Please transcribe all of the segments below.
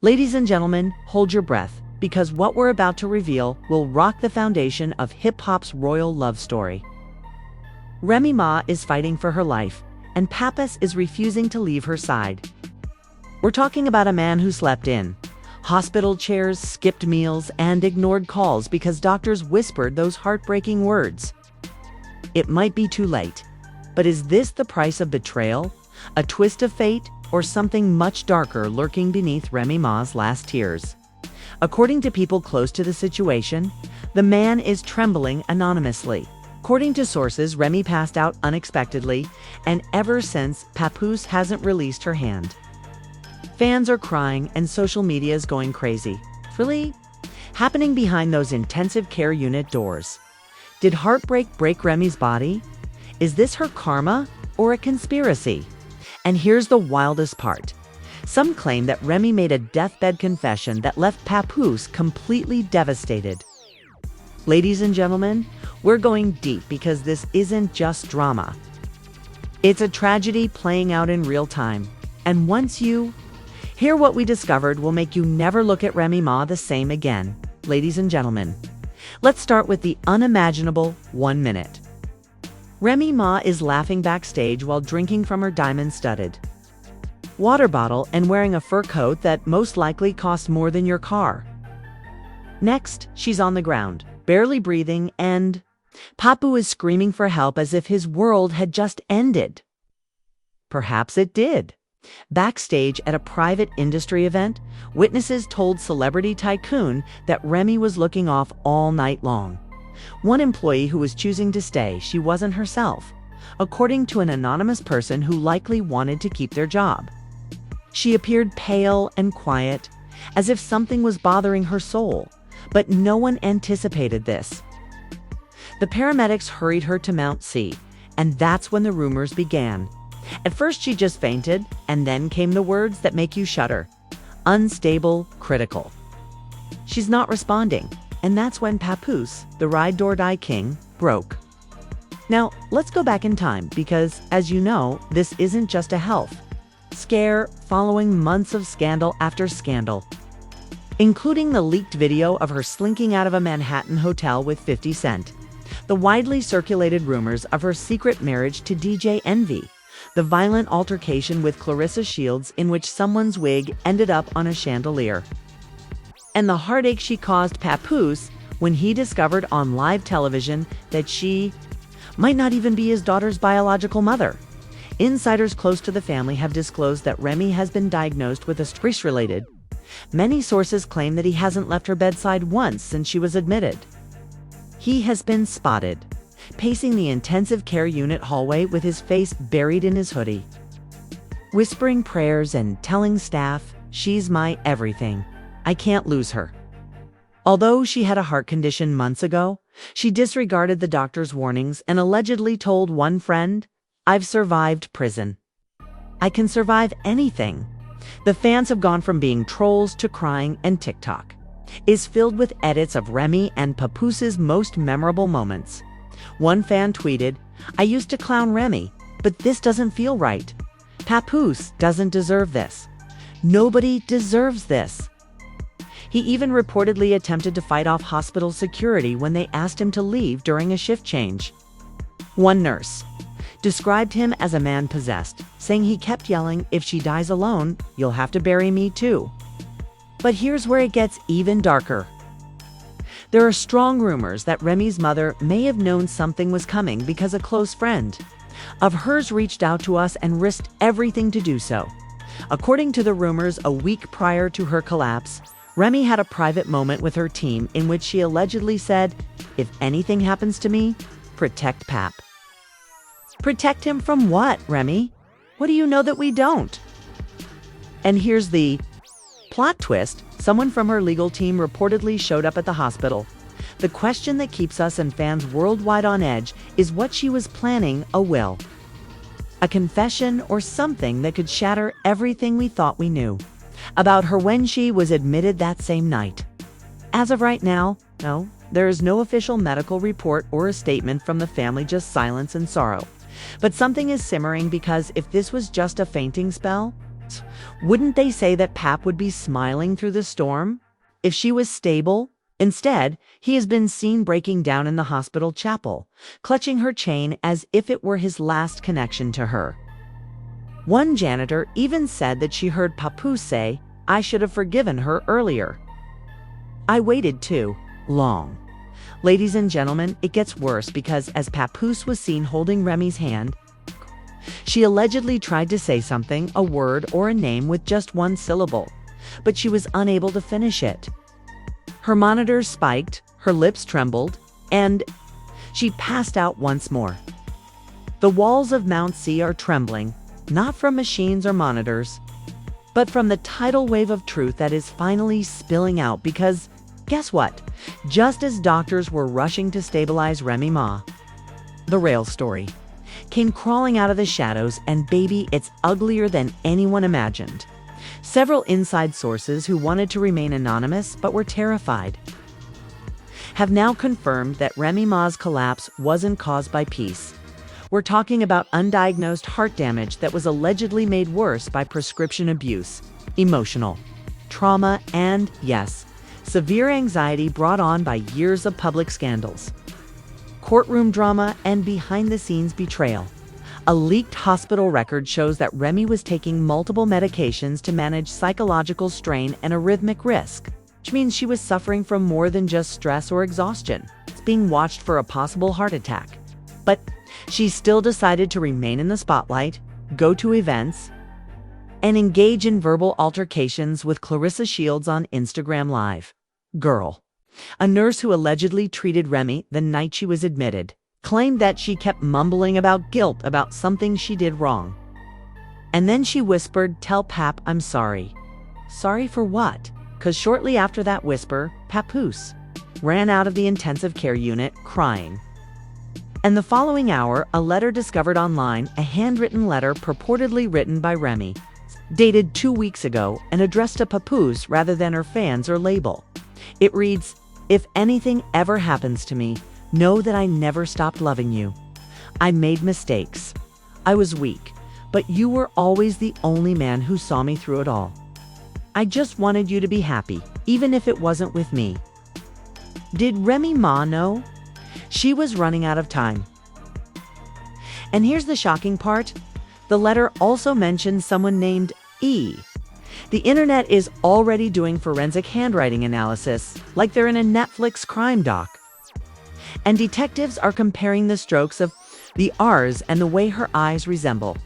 Ladies and gentlemen, hold your breath, because what we're about to reveal will rock the foundation of hip-hop's royal love story. Remy Ma is fighting for her life, and Papoose is refusing to leave her side. We're talking about a man who slept in hospital chairs, skipped meals, and ignored calls because doctors whispered those heartbreaking words. It might be too late, but is this the price of betrayal, a twist of fate, or something much darker lurking beneath Remy Ma's last tears? According to people close to the situation, the man is trembling anonymously. According to sources, Remy passed out unexpectedly, and ever since, Papoose hasn't released her hand. Fans are crying and social media is going crazy. Really? Happening behind those intensive care unit doors. Did heartbreak break Remy's body? Is this her karma or a conspiracy? And here's the wildest part. Some claim that Remy made a deathbed confession that left Papoose completely devastated. Ladies and gentlemen, we're going deep because this isn't just drama. It's a tragedy playing out in real time. And once you hear what we discovered, will make you never look at Remy Ma the same again. Ladies and gentlemen, let's start with the unimaginable 1 minute. Remy Ma is laughing backstage while drinking from her diamond-studded water bottle and wearing a fur coat that most likely cost more than your car. Next, she's on the ground, barely breathing, and Papoose is screaming for help as if his world had just ended. Perhaps it did. Backstage at a private industry event, witnesses told Celebrity Tycoon that Remy was looking off all night long. One employee who was choosing to stay, she wasn't herself, according to an anonymous person who likely wanted to keep their job. She appeared pale and quiet, as if something was bothering her soul, but no one anticipated this. The paramedics hurried her to Mount C, and that's when the rumors began. At first she just fainted, and then came the words that make you shudder. Unstable, critical. She's not responding, and that's when Papoose, the ride-or-die king, broke. Now, let's go back in time because, as you know, this isn't just a health scare following months of scandal after scandal, including the leaked video of her slinking out of a Manhattan hotel with 50 Cent, the widely circulated rumors of her secret marriage to DJ Envy, the violent altercation with Clarissa Shields in which someone's wig ended up on a chandelier, and the heartache she caused Papoose when he discovered on live television that she might not even be his daughter's biological mother. Insiders close to the family have disclosed that Remy has been diagnosed with a stress-related. Many sources claim that he hasn't left her bedside once since she was admitted. He has been spotted pacing the intensive care unit hallway with his face buried in his hoodie, whispering prayers and telling staff, "She's my everything. I can't lose her." Although she had a heart condition months ago, she disregarded the doctor's warnings and allegedly told one friend, "I've survived prison. I can survive anything." The fans have gone from being trolls to crying, and TikTok is filled with edits of Remy and Papoose's most memorable moments. One fan tweeted, "I used to clown Remy, but this doesn't feel right. Papoose doesn't deserve this. Nobody deserves this." He even reportedly attempted to fight off hospital security when they asked him to leave during a shift change. One nurse described him as a man possessed, saying he kept yelling, "If she dies alone, you'll have to bury me too." But here's where it gets even darker. There are strong rumors that Remy's mother may have known something was coming because a close friend of hers reached out to us and risked everything to do so. According to the rumors, a week prior to her collapse, Remy had a private moment with her team in which she allegedly said, "If anything happens to me, protect Pap." Protect him from what, Remy? What do you know that we don't? And here's the plot twist. Someone from her legal team reportedly showed up at the hospital. The question that keeps us and fans worldwide on edge is what she was planning: a will, a confession, or something that could shatter everything we thought we knew about her when she was admitted that same night. As of right now, no, there is no official medical report or a statement from the family, just silence and sorrow. But something is simmering, because if this was just a fainting spell, Wouldn't they say that Pap would be smiling through the storm if she was stable? Instead, he has been seen breaking down in the hospital chapel, clutching her chain as if it were his last connection to her. One janitor even said that she heard Papoose say, "I should have forgiven her earlier." I waited too long. Ladies and gentlemen, it gets worse because as Papoose was seen holding Remy's hand, she allegedly tried to say something, a word or a name with just one syllable, but she was unable to finish it. Her monitors spiked, her lips trembled, and she passed out once more. The walls of Mount C are trembling, not from machines or monitors, but from the tidal wave of truth that is finally spilling out because, guess what? Just as doctors were rushing to stabilize Remy Ma, the rail story came crawling out of the shadows, and baby, it's uglier than anyone imagined. Several inside sources who wanted to remain anonymous but were terrified have now confirmed that Remy Ma's collapse wasn't caused by peace. We're talking about undiagnosed heart damage that was allegedly made worse by prescription abuse, emotional trauma, and, yes, severe anxiety brought on by years of public scandals, courtroom drama, and behind-the-scenes betrayal. A leaked hospital record shows that Remy was taking multiple medications to manage psychological strain and arrhythmic risk, which means she was suffering from more than just stress or exhaustion. It's being watched for a possible heart attack. But she still decided to remain in the spotlight, go to events, and engage in verbal altercations with Clarissa Shields on Instagram Live. Girl, a nurse who allegedly treated Remy the night she was admitted, claimed that she kept mumbling about guilt about something she did wrong. And then she whispered, "Tell Pap I'm sorry." Sorry for what? Because shortly after that whisper, Papoose ran out of the intensive care unit crying. And the following hour, a letter discovered online, a handwritten letter purportedly written by Remy, dated 2 weeks ago and addressed to Papoose rather than her fans or label. It reads, "If anything ever happens to me, know that I never stopped loving you. I made mistakes. I was weak, but you were always the only man who saw me through it all. I just wanted you to be happy, even if it wasn't with me." Did Remy Ma know? She was running out of time. And here's the shocking part. The letter also mentions someone named E. The internet is already doing forensic handwriting analysis, like they're in a Netflix crime doc. And detectives are comparing the strokes of the R's and the way her eyes resemble.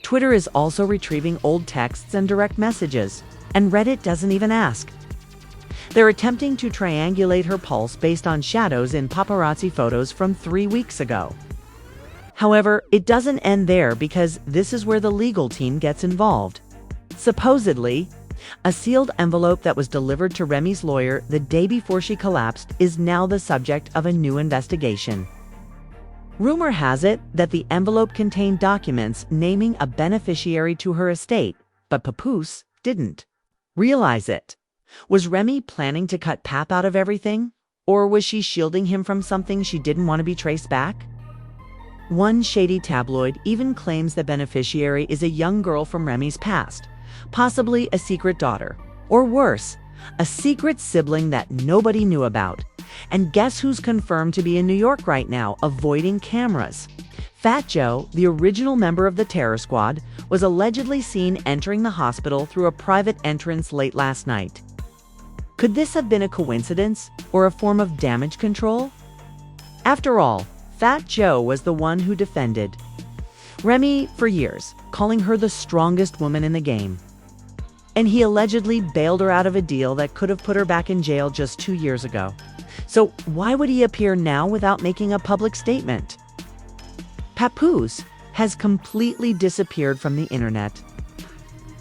Twitter is also retrieving old texts and direct messages, and Reddit doesn't even ask. They're attempting to triangulate her pulse based on shadows in paparazzi photos from 3 weeks ago. However, it doesn't end there because this is where the legal team gets involved. Supposedly, a sealed envelope that was delivered to Remy's lawyer the day before she collapsed is now the subject of a new investigation. Rumor has it that the envelope contained documents naming a beneficiary to her estate, but Papoose didn't realize it. Was Remy planning to cut Pap out of everything? Or was she shielding him from something she didn't want to be traced back? One shady tabloid even claims the beneficiary is a young girl from Remy's past, possibly a secret daughter, or worse, a secret sibling that nobody knew about. And guess who's confirmed to be in New York right now, avoiding cameras? Fat Joe, the original member of the terror squad, was allegedly seen entering the hospital through a private entrance late last night. Could this have been a coincidence or a form of damage control? After all, Fat Joe was the one who defended Remy for years, calling her the strongest woman in the game. And he allegedly bailed her out of a deal that could have put her back in jail just 2 years ago. So why would he appear now without making a public statement? Papoose has completely disappeared from the internet.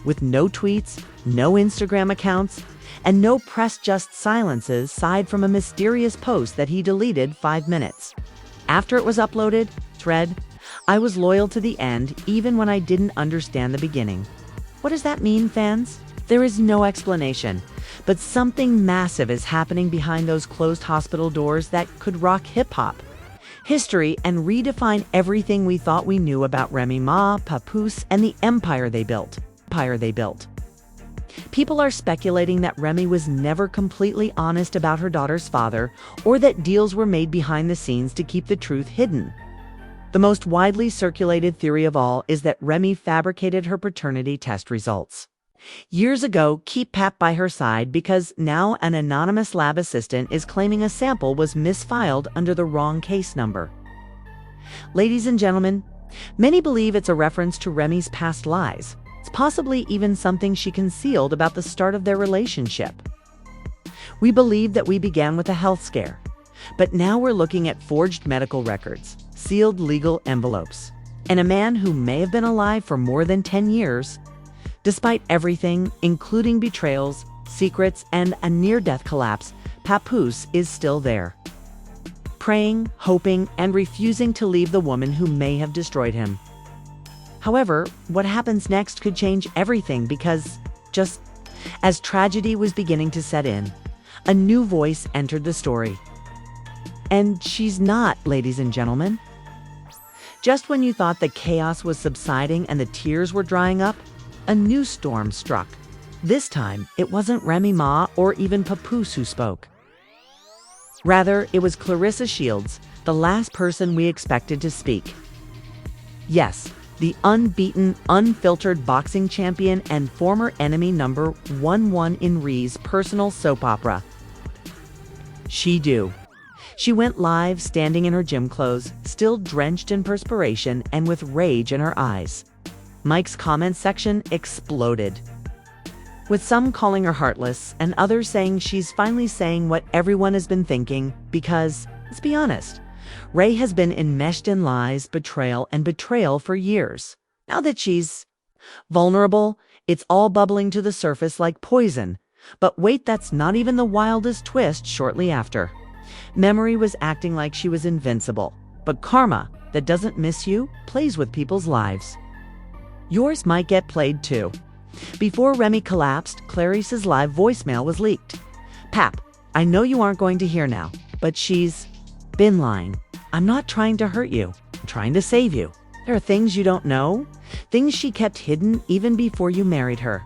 With no tweets, no Instagram accounts, and no press, just silences aside from a mysterious post that he deleted 5 minutes after it was uploaded. Thread, "I was loyal to the end even when I didn't understand the beginning." What does that mean, fans? There is no explanation, but something massive is happening behind those closed hospital doors that could rock hip-hop, history, and redefine everything we thought we knew about Remy Ma, Papoose, and the empire they built. empire they built. People are speculating that Remy was never completely honest about her daughter's father, or that deals were made behind the scenes to keep the truth hidden. The most widely circulated theory of all is that Remy fabricated her paternity test results. Years ago, keep Pap by her side because now an anonymous lab assistant is claiming a sample was misfiled under the wrong case number. Ladies and gentlemen, many believe it's a reference to Remy's past lies. It's possibly even something she concealed about the start of their relationship. We believe that we began with a health scare, but now we're looking at forged medical records, sealed legal envelopes, and a man who may have been alive for more than 10 years. Despite everything, including betrayals, secrets, and a near-death collapse, Papoose is still there. Praying, hoping, and refusing to leave the woman who may have destroyed him. However, what happens next could change everything because, just as tragedy was beginning to set in, a new voice entered the story. And she's not, ladies and gentlemen. Just when you thought the chaos was subsiding and the tears were drying up, a new storm struck. This time, it wasn't Remy Ma or even Papoose who spoke. Rather, it was Clarissa Shields, the last person we expected to speak. Yes, the unbeaten, unfiltered boxing champion and former enemy number 11 in Rhee's personal soap opera. She Do. She went live standing in her gym clothes, still drenched in perspiration and with rage in her eyes. Mike's comment section exploded, with some calling her heartless and others saying she's finally saying what everyone has been thinking because, let's be honest, Ray has been enmeshed in lies, betrayal for years. Now that she's vulnerable, it's all bubbling to the surface like poison. But wait, that's not even the wildest twist shortly after. Memory was acting like she was invincible, but karma, that doesn't miss you, plays with people's lives. Yours might get played too. Before Remy collapsed, Clarice's live voicemail was leaked. Pap, I know you aren't going to hear now, but she's been lying. I'm not trying to hurt you. I'm trying to save you. There are things you don't know, things she kept hidden even before you married her.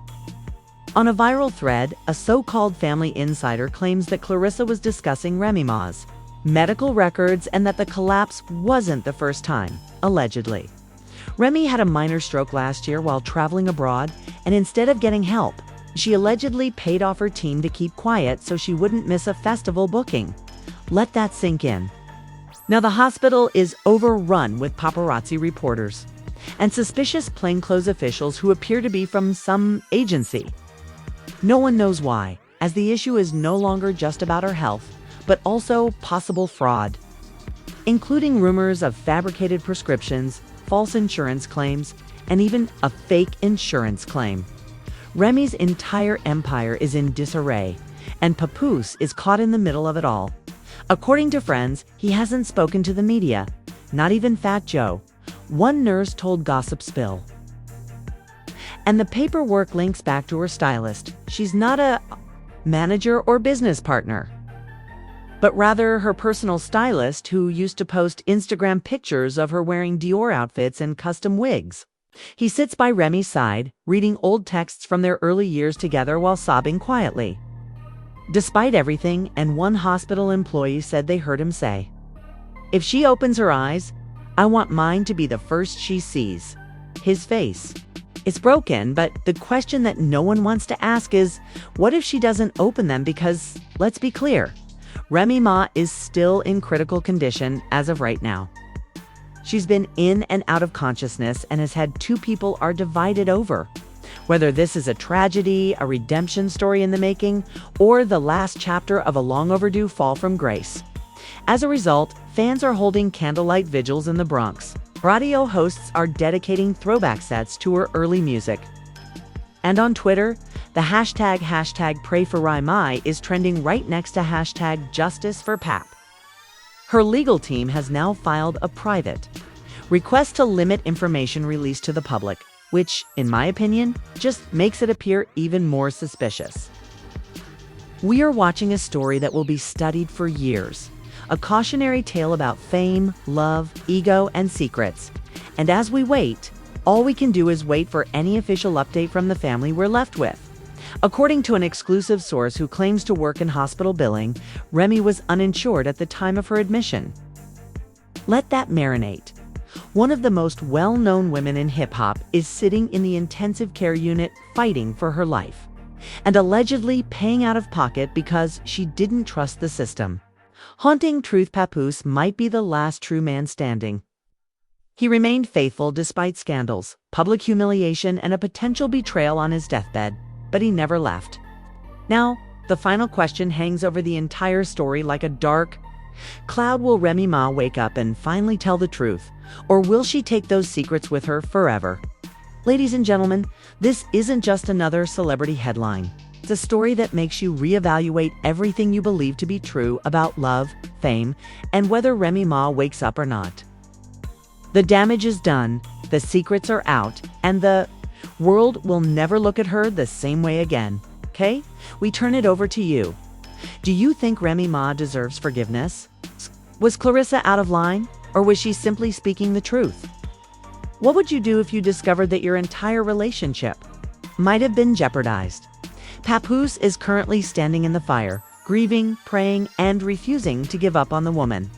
On a viral thread, a so-called family insider claims that Clarissa was discussing Remy Ma's medical records and that the collapse wasn't the first time, allegedly. Remy had a minor stroke last year while traveling abroad, and instead of getting help, she allegedly paid off her team to keep quiet so she wouldn't miss a festival booking. Let that sink in. Now the hospital is overrun with paparazzi reporters and suspicious plainclothes officials who appear to be from some agency. No one knows why, as the issue is no longer just about her health, but also possible fraud, including rumors of fabricated prescriptions, false insurance claims, and even a fake insurance claim. Remy's entire empire is in disarray, and Papoose is caught in the middle of it all. According to friends, he hasn't spoken to the media, not even Fat Joe. One nurse told Gossip Spill. And the paperwork links back to her stylist. She's not a manager or business partner, but rather her personal stylist who used to post Instagram pictures of her wearing Dior outfits and custom wigs. He sits by Remy's side, reading old texts from their early years together while sobbing quietly. Despite everything, and one hospital employee said they heard him say, "If she opens her eyes, I want mine to be the first she sees." His face. It's broken, but the question that no one wants to ask is, what if she doesn't open them? Because, let's be clear, Remy Ma is still in critical condition as of right now. She's been in and out of consciousness and has had two people are divided over. Whether this is a tragedy, a redemption story in the making, or the last chapter of a long overdue fall from grace. As a result, fans are holding candlelight vigils in the Bronx. Radio hosts are dedicating throwback sets to her early music. And on Twitter, the hashtag #PrayForRemy is trending right next to hashtag #JusticeForPap. Her legal team has now filed a private request to limit information released to the public, which, in my opinion, just makes it appear even more suspicious. We are watching a story that will be studied for years, a cautionary tale about fame, love, ego, and secrets. And as we wait, All we can do is wait for any official update from the family we're left with. According to an exclusive source who claims to work in hospital billing, Remy was uninsured at the time of her admission. Let that marinate. One of the most well-known women in hip-hop is sitting in the intensive care unit fighting for her life, and allegedly paying out of pocket because she didn't trust the system. Haunting truth, Papoose might be the last true man standing. He remained faithful despite scandals, public humiliation, and a potential betrayal on his deathbed, but he never left. Now, the final question hangs over the entire story like a dark cloud. Will Remy Ma wake up and finally tell the truth, or will she take those secrets with her forever? Ladies and gentlemen, this isn't just another celebrity headline. It's a story that makes you reevaluate everything you believe to be true about love, fame, and whether Remy Ma wakes up or not. The damage is done, the secrets are out, and the world will never look at her the same way again. Okay? We turn it over to you. Do you think Remy Ma deserves forgiveness? Was Clarissa out of line, or was she simply speaking the truth? What would you do if you discovered that your entire relationship might have been jeopardized? Papoose is currently standing in the fire, grieving, praying, and refusing to give up on the woman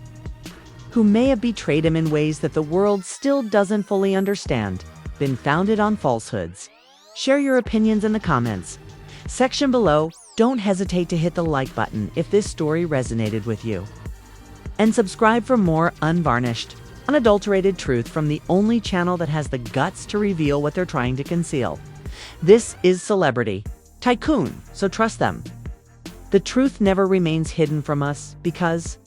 who may have betrayed him in ways that the world still doesn't fully understand, been founded on falsehoods. Share your opinions in the comments section below. Don't hesitate to hit the like button if this story resonated with you. And subscribe for more unvarnished, unadulterated truth from the only channel that has the guts to reveal what they're trying to conceal. This is Celebrity Tycoon, so trust them. The truth never remains hidden from us because